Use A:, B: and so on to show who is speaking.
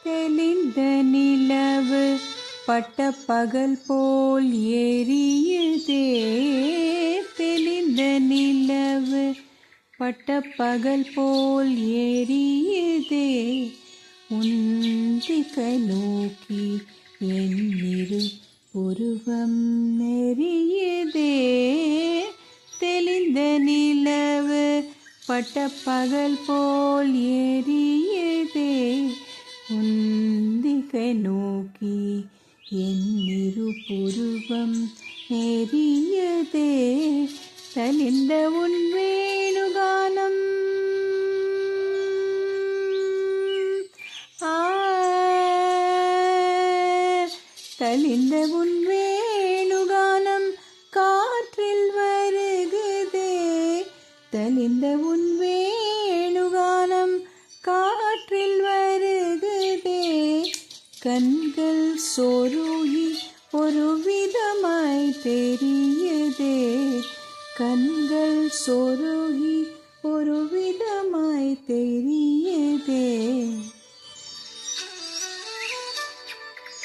A: தெளிந்த நிலவு பட்ட பகல் போல் எரியுதே. தெளிந்த நிலவு பட்ட பகல் போல் எரியுதே. உந்திகை நோக்கி என்னிரு உருவம் நெறியுதே. தெளிந்த நிலவு பட்ட பகல் போல் எரியுதே. உந்திகை நோக்கி என்னிரு புருவம் நெறியுதே. தளிந்த உன் வேணுகானம் தளிந்த உன் வேணுகானம் காற்றில் வருகுதே. தளிந்த உன் வேணுகானம் காற்றில் வருகுதே. கண்கள் சொருகி ஒரு விதமாய் தெரியுதே. கண்கள் சொருகி